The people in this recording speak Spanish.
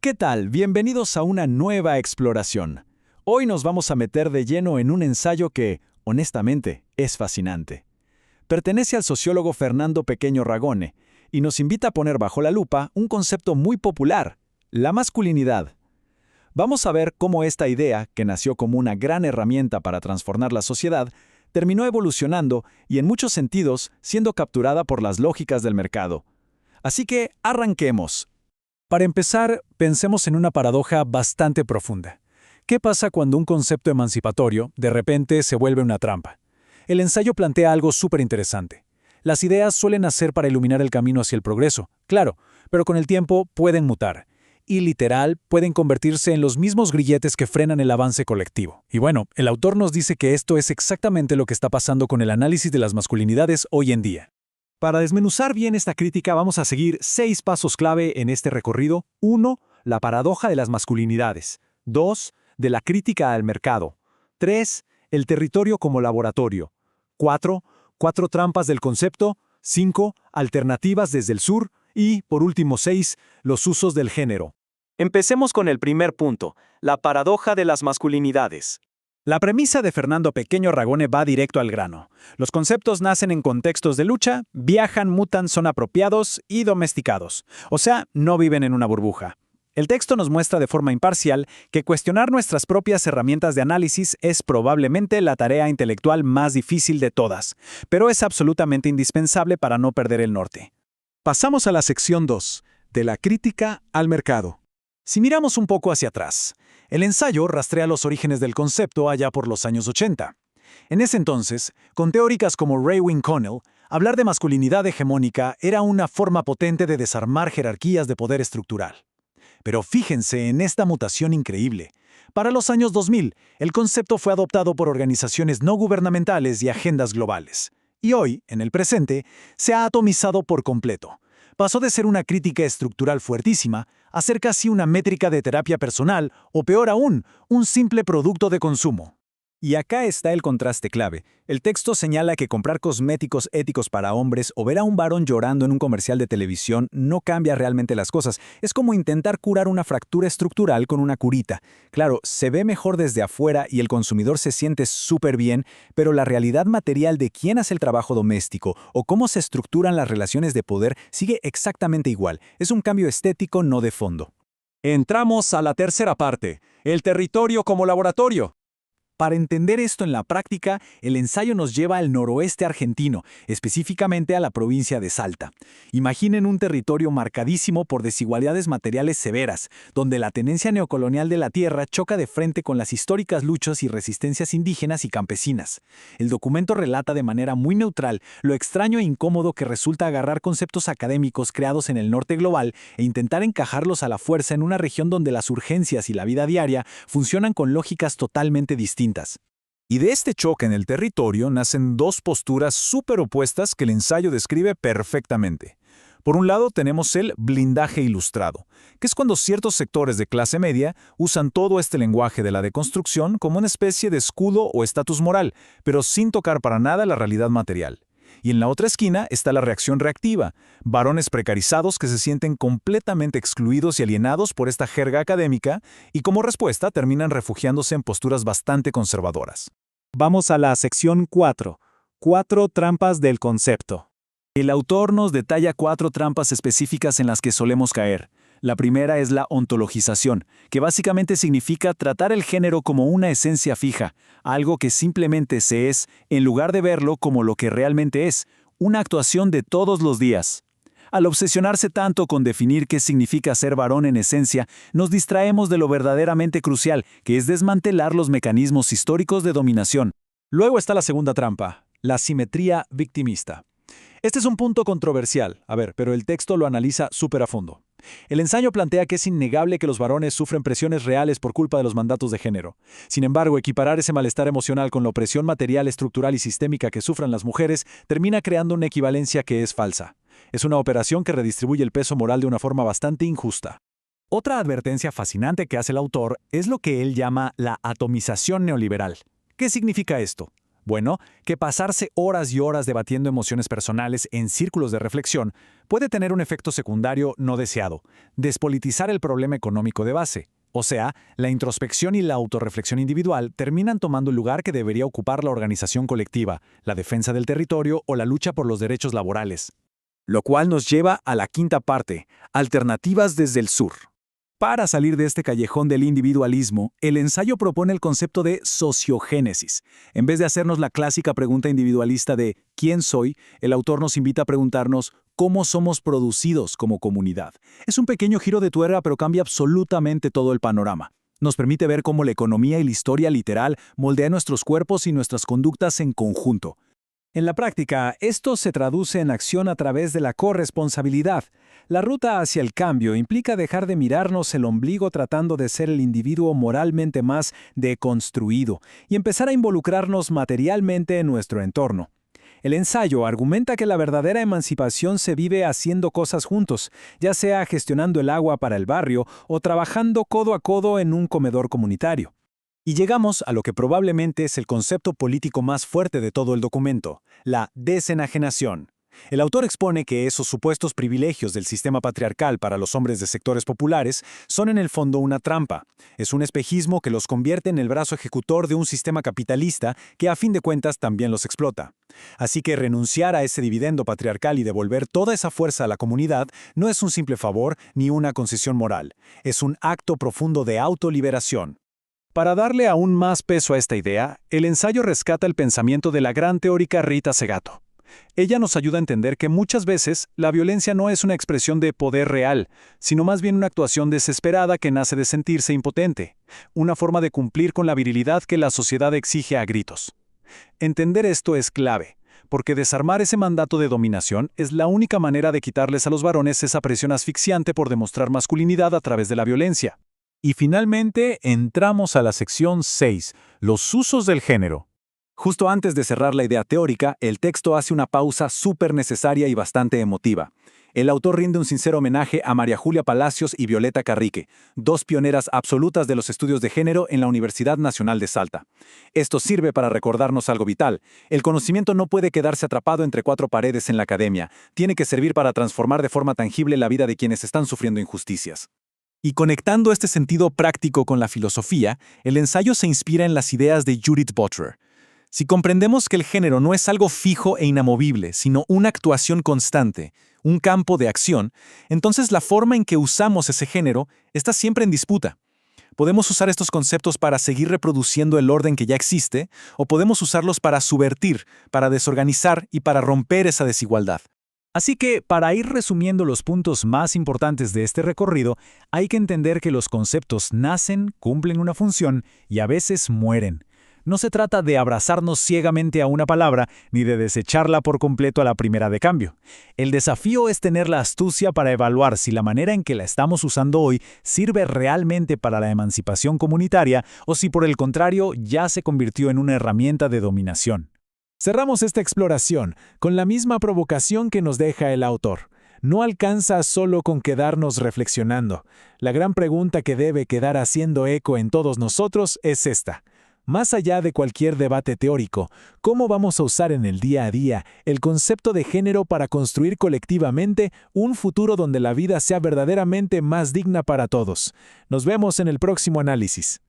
¿Qué tal? Bienvenidos a una nueva exploración. Hoy nos vamos a meter de lleno en un ensayo que, honestamente, es fascinante. Pertenece al sociólogo Fernando Pequeño Ragone y nos invita a poner bajo la lupa un concepto muy popular, la masculinidad. Vamos a ver cómo esta idea, que nació como una gran herramienta para transformar la sociedad, terminó evolucionando y en muchos sentidos siendo capturada por las lógicas del mercado. Así que arranquemos. Para empezar, pensemos en una paradoja bastante profunda. ¿Qué pasa cuando un concepto emancipatorio de repente se vuelve una trampa? El ensayo plantea algo súper interesante. Las ideas suelen nacer para iluminar el camino hacia el progreso, claro, pero con el tiempo pueden mutar. Y literal, pueden convertirse en los mismos grilletes que frenan el avance colectivo. Y bueno, el autor nos dice que esto es exactamente lo que está pasando con el análisis de las masculinidades hoy en día. Para desmenuzar bien esta crítica vamos a seguir 6 pasos clave en este recorrido. 1. La paradoja de las masculinidades. 2. De la crítica al mercado. 3. El territorio como laboratorio. 4. 4 trampas del concepto. 5. Alternativas desde el sur. Y, por último, 6. Los usos del género. Empecemos con el primer punto, la paradoja de las masculinidades. La premisa de Fernando Pequeño Ragone va directo al grano. Los conceptos nacen en contextos de lucha, viajan, mutan, son apropiados y domesticados. O sea, no viven en una burbuja. El texto nos muestra de forma imparcial que cuestionar nuestras propias herramientas de análisis es probablemente la tarea intelectual más difícil de todas, pero es absolutamente indispensable para no perder el norte. Pasamos a la sección 2, de la crítica al mercado. Si miramos un poco hacia atrás, el ensayo rastrea los orígenes del concepto allá por los años 80. En ese entonces, con teóricas como Raewyn Connell, hablar de masculinidad hegemónica era una forma potente de desarmar jerarquías de poder estructural. Pero fíjense en esta mutación increíble. Para los años 2000, el concepto fue adoptado por organizaciones no gubernamentales y agendas globales. Y hoy, en el presente, se ha atomizado por completo. Pasó de ser una crítica estructural fuertísima a ser casi una métrica de terapia personal o, peor aún, un simple producto de consumo. Y acá está el contraste clave. El texto señala que comprar cosméticos éticos para hombres o ver a un varón llorando en un comercial de televisión no cambia realmente las cosas. Es como intentar curar una fractura estructural con una curita. Claro, se ve mejor desde afuera y el consumidor se siente súper bien, pero la realidad material de quién hace el trabajo doméstico o cómo se estructuran las relaciones de poder sigue exactamente igual. Es un cambio estético, no de fondo. Entramos a la tercera parte, el territorio como laboratorio. Para entender esto en la práctica, el ensayo nos lleva al noroeste argentino, específicamente a la provincia de Salta. Imaginen un territorio marcadísimo por desigualdades materiales severas, donde la tenencia neocolonial de la tierra choca de frente con las históricas luchas y resistencias indígenas y campesinas. El documento relata de manera muy neutral lo extraño e incómodo que resulta agarrar conceptos académicos creados en el norte global e intentar encajarlos a la fuerza en una región donde las urgencias y la vida diaria funcionan con lógicas totalmente distintas. Y de este choque en el territorio nacen 2 posturas súper opuestas que el ensayo describe perfectamente. Por un lado tenemos el blindaje ilustrado, que es cuando ciertos sectores de clase media usan todo este lenguaje de la deconstrucción como una especie de escudo o estatus moral, pero sin tocar para nada la realidad material. Y en la otra esquina está la reacción reactiva, varones precarizados que se sienten completamente excluidos y alienados por esta jerga académica y como respuesta terminan refugiándose en posturas bastante conservadoras. Vamos a la sección 4. 4 trampas del concepto. El autor nos detalla 4 trampas específicas en las que solemos caer. La primera es la ontologización, que básicamente significa tratar el género como una esencia fija, algo que simplemente se es, en lugar de verlo como lo que realmente es, una actuación de todos los días. Al obsesionarse tanto con definir qué significa ser varón en esencia, nos distraemos de lo verdaderamente crucial, que es desmantelar los mecanismos históricos de dominación. Luego está la segunda trampa, la simetría victimista. Este es un punto controversial, pero el texto lo analiza súper a fondo. El ensayo plantea que es innegable que los varones sufren presiones reales por culpa de los mandatos de género. Sin embargo, equiparar ese malestar emocional con la opresión material, estructural y sistémica que sufren las mujeres termina creando una equivalencia que es falsa. Es una operación que redistribuye el peso moral de una forma bastante injusta. Otra advertencia fascinante que hace el autor es lo que él llama la atomización neoliberal. ¿Qué significa esto? Bueno, que pasarse horas y horas debatiendo emociones personales en círculos de reflexión puede tener un efecto secundario no deseado: despolitizar el problema económico de base. O sea, la introspección y la autorreflexión individual terminan tomando el lugar que debería ocupar la organización colectiva, la defensa del territorio o la lucha por los derechos laborales. Lo cual nos lleva a la quinta parte: alternativas desde el sur. Para salir de este callejón del individualismo, el ensayo propone el concepto de sociogénesis. En vez de hacernos la clásica pregunta individualista de ¿quién soy?, el autor nos invita a preguntarnos ¿cómo somos producidos como comunidad? Es un pequeño giro de tuerca, pero cambia absolutamente todo el panorama. Nos permite ver cómo la economía y la historia literal moldean nuestros cuerpos y nuestras conductas en conjunto. En la práctica, esto se traduce en acción a través de la corresponsabilidad. La ruta hacia el cambio implica dejar de mirarnos el ombligo tratando de ser el individuo moralmente más deconstruido y empezar a involucrarnos materialmente en nuestro entorno. El ensayo argumenta que la verdadera emancipación se vive haciendo cosas juntos, ya sea gestionando el agua para el barrio o trabajando codo a codo en un comedor comunitario. Y llegamos a lo que probablemente es el concepto político más fuerte de todo el documento: la desenajenación. El autor expone que esos supuestos privilegios del sistema patriarcal para los hombres de sectores populares son en el fondo una trampa. Es un espejismo que los convierte en el brazo ejecutor de un sistema capitalista que a fin de cuentas también los explota. Así que renunciar a ese dividendo patriarcal y devolver toda esa fuerza a la comunidad no es un simple favor ni una concesión moral. Es un acto profundo de autoliberación. Para darle aún más peso a esta idea, el ensayo rescata el pensamiento de la gran teórica Rita Segato. Ella nos ayuda a entender que muchas veces la violencia no es una expresión de poder real, sino más bien una actuación desesperada que nace de sentirse impotente, una forma de cumplir con la virilidad que la sociedad exige a gritos. Entender esto es clave, porque desarmar ese mandato de dominación es la única manera de quitarles a los varones esa presión asfixiante por demostrar masculinidad a través de la violencia. Y finalmente entramos a la sección 6, los usos del género. Justo antes de cerrar la idea teórica, el texto hace una pausa súper necesaria y bastante emotiva. El autor rinde un sincero homenaje a María Julia Palacios y Violeta Carrique, dos pioneras absolutas de los estudios de género en la Universidad Nacional de Salta. Esto sirve para recordarnos algo vital: el conocimiento no puede quedarse atrapado entre cuatro paredes en la academia, tiene que servir para transformar de forma tangible la vida de quienes están sufriendo injusticias. Y conectando este sentido práctico con la filosofía, el ensayo se inspira en las ideas de Judith Butler. Si comprendemos que el género no es algo fijo e inamovible, sino una actuación constante, un campo de acción, entonces la forma en que usamos ese género está siempre en disputa. Podemos usar estos conceptos para seguir reproduciendo el orden que ya existe, o podemos usarlos para subvertir, para desorganizar y para romper esa desigualdad. Así que, para ir resumiendo los puntos más importantes de este recorrido, hay que entender que los conceptos nacen, cumplen una función y a veces mueren. No se trata de abrazarnos ciegamente a una palabra ni de desecharla por completo a la primera de cambio. El desafío es tener la astucia para evaluar si la manera en que la estamos usando hoy sirve realmente para la emancipación comunitaria o si por el contrario ya se convirtió en una herramienta de dominación. Cerramos esta exploración con la misma provocación que nos deja el autor. No alcanza solo con quedarnos reflexionando. La gran pregunta que debe quedar haciendo eco en todos nosotros es esta: más allá de cualquier debate teórico, ¿cómo vamos a usar en el día a día el concepto de género para construir colectivamente un futuro donde la vida sea verdaderamente más digna para todos? Nos vemos en el próximo análisis.